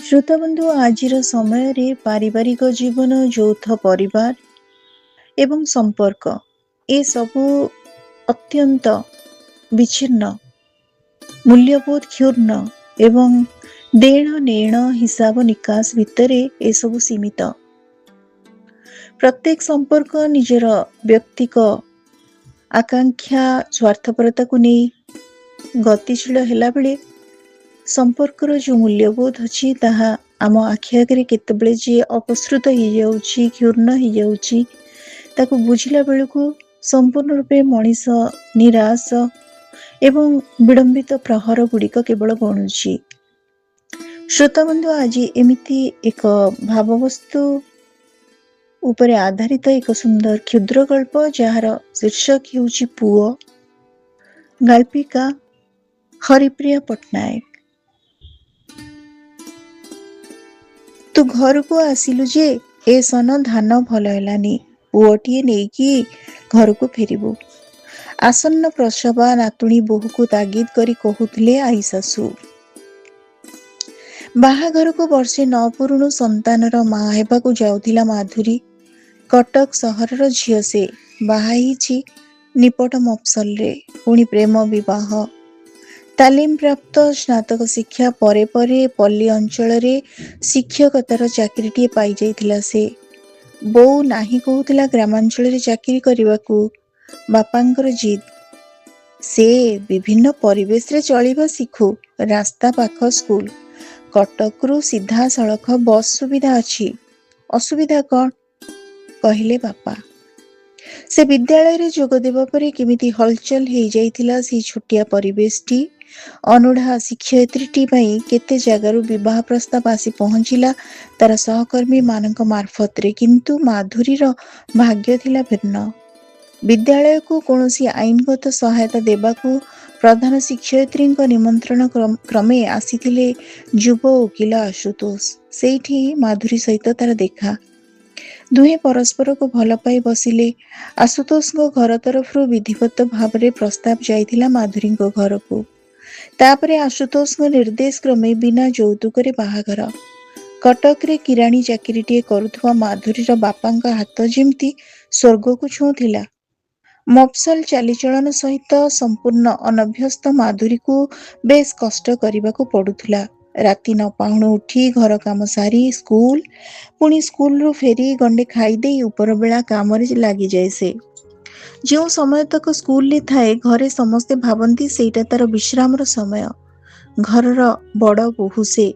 ଶ୍ରୋତାବନ୍ଧୁ ଆଜିର ସମୟରେ ପାରିବାରିକ ଜୀବନ, ଯୌଥ ପରିବାର ଏବଂ ସମ୍ପର୍କ ଏସବୁ ଅତ୍ୟନ୍ତ ବିଚ୍ଛିନ୍ନ, ମୂଲ୍ୟବୋଧ କ୍ଷୁର୍ଣ୍ଣ ଏବଂ ଦେଣ ନେଣ ହିସାବ ନିକାଶ ଭିତରେ ଏସବୁ ସୀମିତ। ପ୍ରତ୍ୟେକ ସମ୍ପର୍କ ନିଜର ବ୍ୟକ୍ତିକ ଆକାଂକ୍ଷା ସ୍ୱାର୍ଥପରତାକୁ ନେଇ ଗତିଶୀଳ ହେଲାବେଳେ ସମ୍ପର୍କର ଯେଉଁ ମୂଲ୍ୟବୋଧ ଅଛି ତାହା ଆମ ଆଖି ଆଗରେ କେତେବେଳେ ଯେ ଅପସୃତ ହେଇଯାଉଛି, କ୍ଷୁର୍ଣ୍ଣ ହେଇଯାଉଛି, ତାକୁ ବୁଝିଲା ବେଳକୁ ସମ୍ପୂର୍ଣ୍ଣ ରୂପେ ମଣିଷ ନିରାଶ ଏବଂ ବିଡ଼ମ୍ବିତ ପ୍ରହର ଗୁଡ଼ିକ କେବଳ ଗଣୁଛି। ଶ୍ରୋତାବନ୍ଧୁ, ଆଜି ଏମିତି ଏକ ଭାବବସ୍ତୁ ଉପରେ ଆଧାରିତ ଏକ ସୁନ୍ଦର କ୍ଷୁଦ୍ର ଗଳ୍ପ, ଯାହାର ଶୀର୍ଷକ ହେଉଛି ପୁଅ। ଗାଳ୍ପିକା ହରିପ୍ରିୟା ପଟ୍ଟନାୟକ। ତୁ ଘରକୁ ଆସିଲୁ ଯେ ଏ ସନ ଧାନ ଭଲ ହେଲାନି, ପୁଅଟିଏ ନେଇକି ଘରକୁ ଫେରିବୁ। ଆସନ୍ନ ପ୍ରସବା ନାତୁଣୀ ବୋହୂକୁ ତାଗିଦ କରି କହୁଥିଲେ ଆଈ ଶାଶୁ। ବାହାଘରକୁ ବର୍ଷେ ନ ପୁରୁଣୁ ସନ୍ତାନର ମା ହେବାକୁ ଯାଉଥିଲା ମାଧୁରୀ। କଟକ ସହରର ଝିଅ ସେ। ବାହା ହେଇଛି ନିପଟ ମଫସଲରେ, ପୁଣି ପ୍ରେମ ବିବାହ। ତାଲିମ ପ୍ରାପ୍ତ ସ୍ନାତକ ଶିକ୍ଷା ପରେ ପରେ ପଲ୍ଲୀ ଅଞ୍ଚଳରେ ଶିକ୍ଷକତାର ଚାକିରିଟିଏ ପାଇଯାଇଥିଲା ସେ। ବୋଉ ନାହିଁ କହୁଥିଲା ଗ୍ରାମାଞ୍ଚଳରେ ଚାକିରି କରିବାକୁ। ବାପାଙ୍କର ଜିଦ୍, ସେ ବିଭିନ୍ନ ପରିବେଶରେ ଚଳିବା ଶିଖୁ। ରାସ୍ତା ପାଖ ସ୍କୁଲ, କଟକରୁ ସିଧାସଳଖ ବସ୍ ସୁବିଧା ଅଛି। ଅସୁବିଧା କ'ଣ? କହିଲେ ବାପା। ସେ ବିଦ୍ୟାଳୟରେ ଯୋଗ ଦେବା ପରେ କେମିତି ହଲଚଲ ହେଇଯାଇଥିଲା ସେହି ଛୋଟିଆ ପରିବେଶଟି। ଅନୁଢ଼ା ଶିକ୍ଷୟିତ୍ରୀଟି ପାଇଁ କେତେ ଜାଗାରୁ ବିବାହ ପ୍ରସ୍ତାବ ଆସି ପହଞ୍ଚିଲା ତାର ସହକର୍ମୀ ମାନଙ୍କ ମାର୍ଫତରେ, କିନ୍ତୁ ମାଧୁରୀର ଭାଗ୍ୟ ଥିଲା ଭିନ୍ନ। ବିଦ୍ୟାଳୟକୁ କୌଣସି ଆଇନଗତ ସହାୟତା ଦେବାକୁ ପ୍ରଧାନ ଶିକ୍ଷୟିତ୍ରୀଙ୍କ ନିମନ୍ତ୍ରଣ କ୍ରମେ ଆସିଥିଲେ ଯୁବ ଓକିଲ ଆଶୁତୋଷ। ସେଇଠି ମାଧୁରୀ ସହିତ ତାର ଦେଖା। ଦୁହେଁ ପରସ୍ପରକୁ ଭଲ ପାଇ ବସିଲେ। ଆଶୁତୋଷଙ୍କ ଘର ତରଫରୁ ବିଧିବଦ୍ଧ ଭାବରେ ପ୍ରସ୍ତାବ ଯାଇଥିଲା ମାଧୁରୀଙ୍କ ଘରକୁ। ତାପରେ ଆଶୁତୋଷଙ୍କ ନିର୍ଦ୍ଦେଶ କ୍ରମେ ବିନା ଯୌତୁକରେ ବାହାଘର। କଟକରେ କିରାଣୀ ଚାକିରିଟିଏ କରୁଥିବା ମାଧୁରୀର ବାପାଙ୍କ ହାତ ଯେମିତି ସ୍ୱର୍ଗକୁ ଛୁଉଁଥିଲା। ମଫସଲ ଚାଲିଚଳନ ସହିତ ସମ୍ପୂର୍ଣ୍ଣ ଅନଭ୍ୟସ୍ତ ମାଧୁରୀକୁ ବେଶ କଷ୍ଟ କରିବାକୁ ପଡୁଥିଲା। ରାତି ନ ପାହୁଣୁ ଉଠି ଘର କାମ ସାରି ସ୍କୁଲ, ପୁଣି ସ୍କୁଲରୁ ଫେରି ଗଣ୍ଡେ ଖାଇଦେଇ ଉପରବେଳା କାମରେ ଲାଗିଯାଏ ସେ। ଯେଉଁ ସମୟ ତକ ସ୍କୁଲରେ ଥାଏ, ଘରେ ସମସ୍ତେ ଭାବନ୍ତି ସେଇଟା ତାର ବିଶ୍ରାମର ସମୟ। ଘରର ବଡ଼ ବୋହୂ ସେ।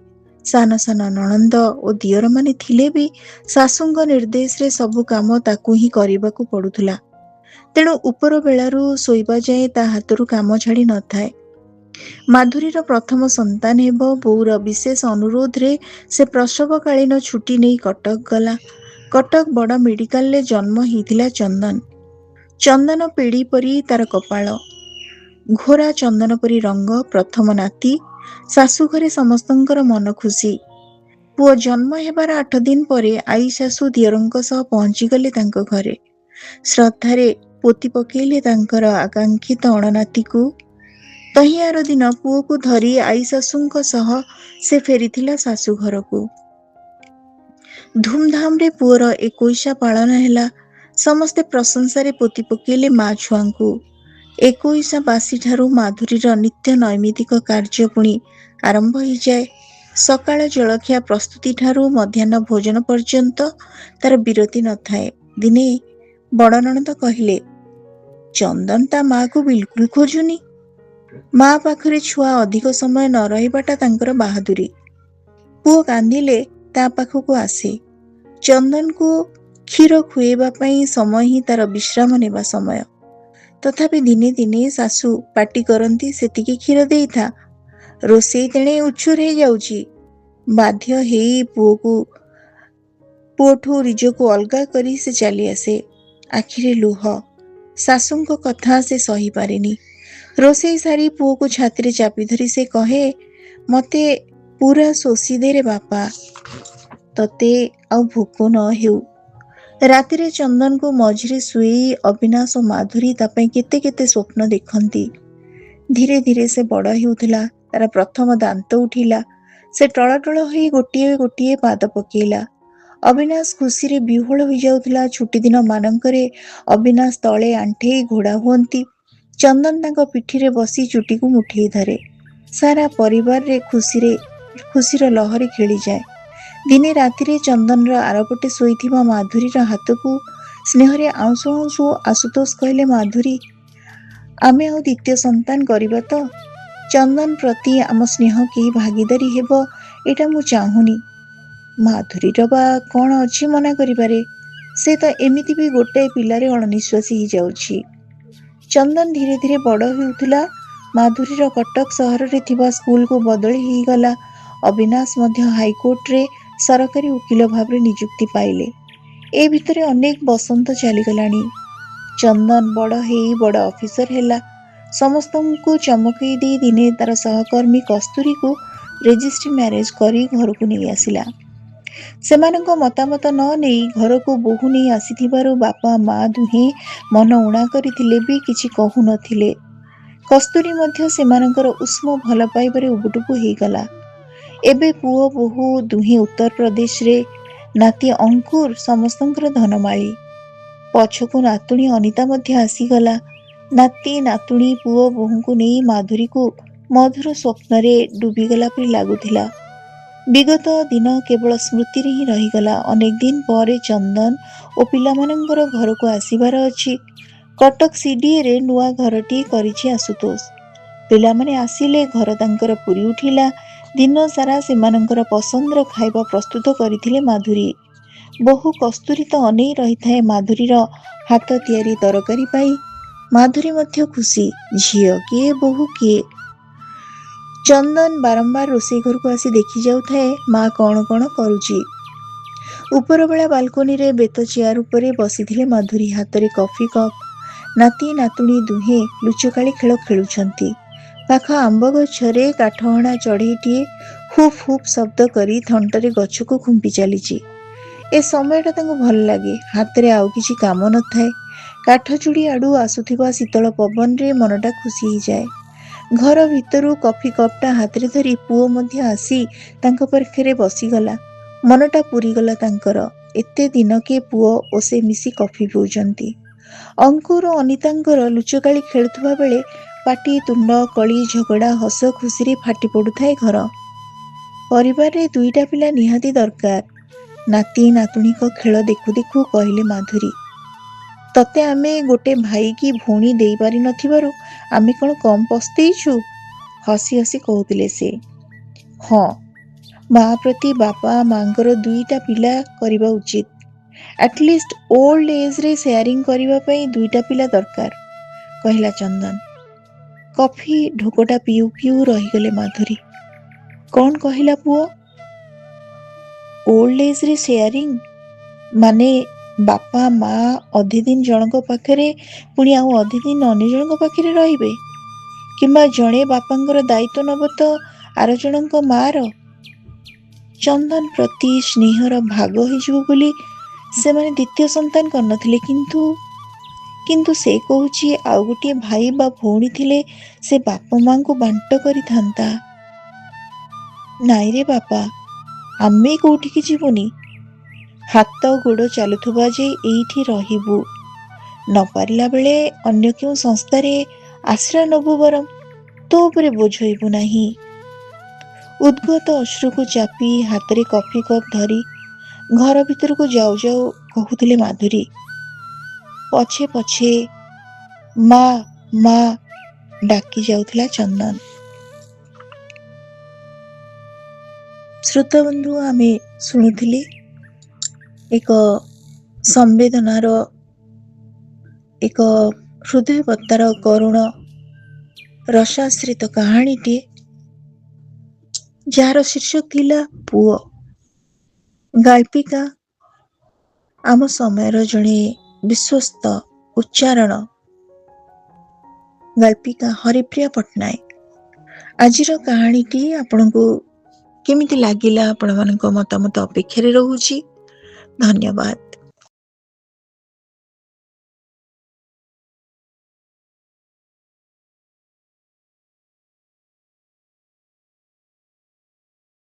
ସାନ ସାନ ନଣନ୍ଦ ଓ ଦିଅରମାନେ ଥିଲେ ବି ଶାଶୁଙ୍କ ନିର୍ଦ୍ଦେଶରେ ସବୁ କାମ ତାକୁ ହିଁ କରିବାକୁ ପଡୁଥିଲା। ତେଣୁ ଉପର ବେଳାରୁ ଶୋଇବା ଯାଏ ତା ହାତରୁ କାମ ଛାଡ଼ି ନଥାଏ। ମାଧୁରୀର ପ୍ରଥମ ସନ୍ତାନ ହେବ। ବୋଉର ବିଶେଷ ଅନୁରୋଧରେ ସେ ପ୍ରସବକାଳୀନ ଛୁଟି ନେଇ କଟକ ଗଲା। କଟକ ବଡ଼ ମେଡିକାଲରେ ଜନ୍ମ ହେଇଥିଲା ଚନ୍ଦନ। ଚନ୍ଦନ ପେଡ଼ି ପରି ତାର କପାଳ, ଘୋରା ଚନ୍ଦନ ପରି ରଙ୍ଗ। ପ୍ରଥମ ନାତି। ଶାଶୁଘରେ ସମସ୍ତଙ୍କର ମନ ଖୁସି। ପୁଅ ଜନ୍ମ ହେବାର 8 ଦିନ ପରେ ଆଈ ଶାଶୁ ଦିଅରଙ୍କ ସହ ପହଞ୍ଚିଗଲେ ତାଙ୍କ ଘରେ। ଶ୍ରଦ୍ଧାରେ ପୋତି ପକେଇଲେ ତାଙ୍କର ଆକାଂକ୍ଷିତ ଅଣନାତିକୁ। ତହିଁଆର ଦିନ ପୁଅକୁ ଧରି ଆଈ ଶାଶୁଙ୍କ ସହ ସେ ଫେରିଥିଲା ଶାଶୁଘରକୁ। ଧୁମଧାମରେ ପୁଅର 21 ପାଳନ ହେଲା। ସମସ୍ତେ ପ୍ରଶଂସାରେ ପୋତି ପକେଇଲେ ମା ଛୁଆଙ୍କୁ। 21 ବାସିଠାରୁ ମାଧୁରୀର ନିତ୍ୟ ନୈମିତିକ କାର୍ଯ୍ୟ ପୁଣି ଆରମ୍ଭ ହେଇଯାଏ। ସକାଳ ଜଳଖିଆ ପ୍ରସ୍ତୁତି ଠାରୁ ମଧ୍ୟାହ୍ନ ଭୋଜନ ପର୍ଯ୍ୟନ୍ତ ତାର ବିରତି ନଥାଏ। ଦିନେ ବଡ଼ ନଣନ୍ଦ କହିଲେ, ଚନ୍ଦନ ତା ମାକୁ ବିଲକୁଲ ଖୋଜୁନି। ମା ପାଖରେ ଛୁଆ ଅଧିକ ସମୟ ନ ରହିବାଟା ତାଙ୍କର ବାହାଦୁରୀ। ପୁଅ କାନ୍ଦିଲେ ତା ପାଖକୁ ଆସେ। ଚନ୍ଦନକୁ କ୍ଷୀର ଖୁଏଇବା ପାଇଁ ସମୟ ହିଁ ତାର ବିଶ୍ରାମ ନେବା ସମୟ। ତଥାପି ଦିନେ ଦିନେ ଶାଶୁ ପାଟି କରନ୍ତି, ସେତିକି କ୍ଷୀର ଦେଇଥା। ରୋଷେଇ ତେଣେ ଉଛୁର ହେଇଯାଉଛି। ବାଧ୍ୟ ହେଇ ପୁଅଠୁ ରିଜକୁ ଅଲଗା କରି ସେ ଚାଲି ଆସେ। ଆଖିରେ ଲୁହ। ଶାଶୁଙ୍କ କଥା ସେ ସହିପାରେନି। ରୋଷେଇ ସାରି ପୁଅକୁ ଛାତିରେ ଚାପି ଧରି ସେ କହେ, ମତେ ପୁରା ଶୋଷି ଦେରେ ବାପା, ତତେ ଆଉ ଭୋକ ନ ହେଉ। ରାତିରେ ଚନ୍ଦନକୁ ମଝିରେ ଶୁଏଇ ଅବିନାଶ ଓ ମାଧୁରୀ ତା ପାଇଁ କେତେ କେତେ ସ୍ୱପ୍ନ ଦେଖନ୍ତି। ଧୀରେ ଧୀରେ ସେ ବଡ଼ ହେଉଥିଲା। ତାର ପ୍ରଥମ ଦାନ୍ତ ଉଠିଲା। ସେ ଟଳ ଟଳ ହୋଇ ଗୋଟିଏ ଗୋଟିଏ ପାଦ ପକେଇଲା। ଅବିନାଶ ଖୁସିରେ ବିହ୍ୱଳ ହୋଇଯାଉଥିଲା। ଛୁଟିଦିନ ମାନଙ୍କରେ ଅବିନାଶ ତଳେ ଆଣ୍ଠେଇ ଘୋଡ଼ା ହୁଅନ୍ତି। ଚନ୍ଦନ ତାଙ୍କ ପିଠିରେ ବସି ଚୁଟିକୁ ମୁଠେଇ ଧରେ। ସାରା ପରିବାରରେ ଖୁସିର ଲହରୀ ଖେଳିଯାଏ। ଦିନେ ରାତିରେ ଚନ୍ଦନର ଆରପଟେ ଶୋଇଥିବା ମାଧୁରୀର ହାତକୁ ସ୍ନେହରେ ଆଉଁସୁ ଆଉଁସୁ ଆଶୁତୋଷ କହିଲେ, ମାଧୁରୀ, ଆମେ ଆଉ ଦ୍ୱିତୀୟ ସନ୍ତାନ କରିବା ତ? ଚନ୍ଦନ ପ୍ରତି ଆମ ସ୍ନେହ କେହି ଭାଗିଦାରୀ ହେବ ଏଇଟା ମୁଁ ଚାହୁଁନି। ମାଧୁରୀର ବା କ'ଣ ଅଛି ମନା କରିବାରେ? ସେ ତ ଏମିତି ବି ଗୋଟାଏ ପିଲାରେ ଅଣନିଶ୍ୱାସୀ ହେଇଯାଉଛି। ଚନ୍ଦନ ଧୀରେ ଧୀରେ ବଡ଼ ହେଉଥିଲା। ମାଧୁରୀର କଟକ ସହରରେ ଥିବା ସ୍କୁଲକୁ ବଦଳି ହେଇଗଲା। ଅବିନାଶ ମଧ୍ୟ ହାଇକୋର୍ଟରେ ସରକାରୀ ଓକିଲ ଭାବରେ ନିଯୁକ୍ତି ପାଇଲେ। ଏ ଭିତରେ ଅନେକ ବସନ୍ତ ଚାଲିଗଲାଣି। ଚନ୍ଦନ ବଡ଼ ହେଇ ବଡ଼ ଅଫିସର ହେଲା। ସମସ୍ତଙ୍କୁ ଚମକେଇ ଦେଇ ଦିନେ ତାର ସହକର୍ମୀ କସ୍ତୁରୀକୁ ରେଜିଷ୍ଟ୍ରି ମ୍ୟାରେଜ କରି ଘରକୁ ନେଇ ଆସିଲା। ସେମାନଙ୍କ ମତାମତ ନ ନେଇ ଘରକୁ ବୋହୂ ନେଇ ଆସିଥିବାରୁ ବାପା ମା ଦୁହେଁ ମନ ଉଣା କରିଥିଲେ ବି କିଛି କହୁନଥିଲେ। କସ୍ତୁରୀ ମଧ୍ୟ ସେମାନଙ୍କର ଉଷ୍ମ ଭଲ ପାଇବାରେ ଉବୁଟୁବୁ ହେଇଗଲା। ଏବେ ପୁଅ ବୋହୂ ଦୁହେଁ ଉତ୍ତରପ୍ରଦେଶରେ। ନାତି ଅଙ୍କୁର ସମସ୍ତଙ୍କର ଧନମାଳୀ। ପଛକୁ ନାତୁଣୀ ଅନିତା ମଧ୍ୟ ଆସିଗଲା। ନାତି ନାତୁଣୀ ପୁଅ ବୋହୂଙ୍କୁ ନେଇ ମାଧୁରୀକୁ ମଧୁର ସ୍ୱପ୍ନରେ ଡୁବିଗଲା ପରି ଲାଗୁଥିଲା। ବିଗତ ଦିନ କେବଳ ସ୍ମୃତିରେ ହିଁ ରହିଗଲା। ଅନେକ ଦିନ ପରେ ଚନ୍ଦନ ଓ ପିଲାମାନଙ୍କର ଘରକୁ ଆସିବାର ଅଛି। କଟକ ସିଡିଏରେ ନୂଆ ଘରଟିଏ କରିଛି ଆଶୁତୋଷ। ପିଲାମାନେ ଆସିଲେ ଘର ତାଙ୍କର ପୁରି ଉଠିଲା। ଦିନ ସାରା ସେମାନଙ୍କର ପସନ୍ଦର ଖାଇବା ପ୍ରସ୍ତୁତ କରିଥିଲେ ମାଧୁରୀ। ବୋହୂ କସ୍ତୁରୀ ତ ଅନେଇ ରହିଥାଏ ମାଧୁରୀର ହାତ ତିଆରି ତରକାରୀ ପାଇ। ମାଧୁରୀ ମଧ୍ୟ ଖୁସି। ଝିଅ କିଏ ବୋହୂ କିଏ? ଚନ୍ଦନ ବାରମ୍ବାର ରୋଷେଇ ଘରକୁ ଆସି ଦେଖି ଯାଉଥାଏ ମା କ'ଣ କ'ଣ କରୁଛି। ଉପରବେଳା ବାଲକୋନିରେ ବେତ ଚେୟାର ଉପରେ ବସିଥିଲେ ମାଧୁରୀ। ହାତରେ କଫି କପ୍। ନାତି ନାତୁଣୀ ଦୁହେଁ ଲୁଚକାଳି ଖେଳ ଖେଳୁଛନ୍ତି। ପାଖ ଆମ୍ବ ଗଛରେ କାଠହଣା ଚଢ଼େଇଟିଏ ହୁପ୍ ହୁପ୍ ଶବ୍ଦ କରି ଥଣ୍ଟରେ ଗଛକୁ ଖୁମ୍ପି ଚାଲିଛି। ଏ ସମୟଟା ତାଙ୍କୁ ଭଲ ଲାଗେ। ହାତରେ ଆଉ କିଛି କାମ ନଥାଏ। କାଠଚୁଡ଼ି ଆଡ଼ୁ ଆସୁଥିବା ଶୀତଳ ପବନରେ ମନଟା ଖୁସି ହେଇଯାଏ। ଘର ଭିତରୁ କଫି କପ୍ଟା ହାତରେ ଧରି ପୁଅ ମଧ୍ୟ ଆସି ତାଙ୍କ ପାଖରେ ବସିଗଲା। ମନଟା ପୁରିଗଲା ତାଙ୍କର। ଏତେ ଦିନକେ ପୁଅ ଓ ସେ ମିଶି କଫି ପିଉଛନ୍ତି। ଅଙ୍କୁର ଓ ଅନିତାଙ୍କର ଲୁଚକାଳି ଖେଳୁଥିବା ବେଳେ ପାଟି ତୁଣ୍ଡ କଳି ଝଗଡ଼ା ହସ ଖୁସିରେ ଫାଟି ପଡ଼ୁଥାଏ ଘର। ପରିବାରରେ ଦୁଇଟା ପିଲା ନିହାତି ଦରକାର। ନାତି ନାତୁଣୀଙ୍କ ଖେଳ ଦେଖୁ ଦେଖୁ କହିଲେ ମାଧୁରୀ, ତତେ ଆମେ ଗୋଟେ ଭାଇ କି ଭଉଣୀ ଦେଇପାରି ନଥିବାରୁ ଆମେ କ'ଣ କମ୍ ପସ୍ତେଇଛୁ? ହସି ହସି କହୁଥିଲେ ସେ। ହଁ, ମା ପ୍ରତି ବାପା ମାଙ୍କର ଦୁଇଟା ପିଲା କରିବା ଉଚିତ। ଆଟଲିଷ୍ଟ ଓଲ୍ଡ ଏଜ୍ରେ ସେୟାରିଂ କରିବା ପାଇଁ ଦୁଇଟା ପିଲା ଦରକାର, କହିଲା ଚନ୍ଦନ। କଫି ଢୋକଟା ପିଉ ପିଉ ରହିଗଲେ ମାଧୁରୀ। କ'ଣ କହିଲା ପୁଅ? ଓଲ୍ଡ ଏଜ୍ରେ ସେୟାରିଂ ମାନେ ବାପା ମା ଅଧେ ଦିନ ଜଣଙ୍କ ପାଖରେ ପୁଣି ଆଉ ଅଧେ ଦିନ ଅନ୍ୟ ଜଣଙ୍କ ପାଖରେ ରହିବେ? କିମ୍ବା ଜଣେ ବାପାଙ୍କର ଦାୟିତ୍ୱ ନେବ ତ ଆର ଜଣଙ୍କ ମା'ର? ଚନ୍ଦନ ପ୍ରତି ସ୍ନେହର ଭାଗ ହେଇଯିବ ବୋଲି ସେମାନେ ଦ୍ୱିତୀୟ ସନ୍ତାନ କରିନଥିଲେ। କିନ୍ତୁ ସେ କହୁଛି ଆଉ ଗୋଟିଏ ଭାଇ ବା ଭଉଣୀ ଥିଲେ ସେ ବାପା ମାଙ୍କୁ ବାଣ୍ଟ କରିଥାନ୍ତା। ନାଇଁରେ ବାପା, ଆମେ କୋଉଠିକି ଯିବୁନି। ହାତ ଗୋଡ଼ ଚାଲୁଥିବା ଯେ ଏଇଠି ରହିବୁ। ନପାରିଲା ବେଳେ ଅନ୍ୟ କେଉଁ ସଂସ୍ଥାରେ ଆଶ୍ରୟ ନେବୁ ବରଂ, ତୋ ଉପରେ ବୋଝଇବୁ ନାହିଁ। ଉଦ୍ଗତ ଅଶ୍ରୁକୁ ଚାପି ହାତରେ କଫି କପ୍ ଧରି ଘର ଭିତରକୁ ଯାଉ ଯାଉ କହୁଥିଲେ ମାଧୁରୀ। ପଛେ ପଛେ ମା ମା ଡାକି ଯାଉଥିଲା ଚନ୍ଦନ। ଶ୍ରୋତାବନ୍ଧୁ, ଆମେ ଶୁଣୁଥିଲେ ଏକ ସମ୍ବେଦନାର, ଏକ ହୃଦୟବତ୍ତାର କରୁଣ ରସାଶ୍ରିତ କାହାଣୀଟିଏ, ଯାହାର ଶୀର୍ଷକ ଥିଲା ପୁଅ। ଗାଳ୍ପିକା ଆମ ସମୟର ଜଣେ ବିଶ୍ୱସ୍ତ ଉଚ୍ଚାରଣ ଗାଳ୍ପିକା ହରିପ୍ରିୟା ପଟ୍ଟନାୟକ। ଆଜିର କାହାଣୀଟି ଆପଣଙ୍କୁ କେମିତି ଲାଗିଲା? ଆପଣମାନଙ୍କ ମତାମତ ଅପେକ୍ଷାରେ ରହୁଛି। ଧନ୍ୟବାଦ।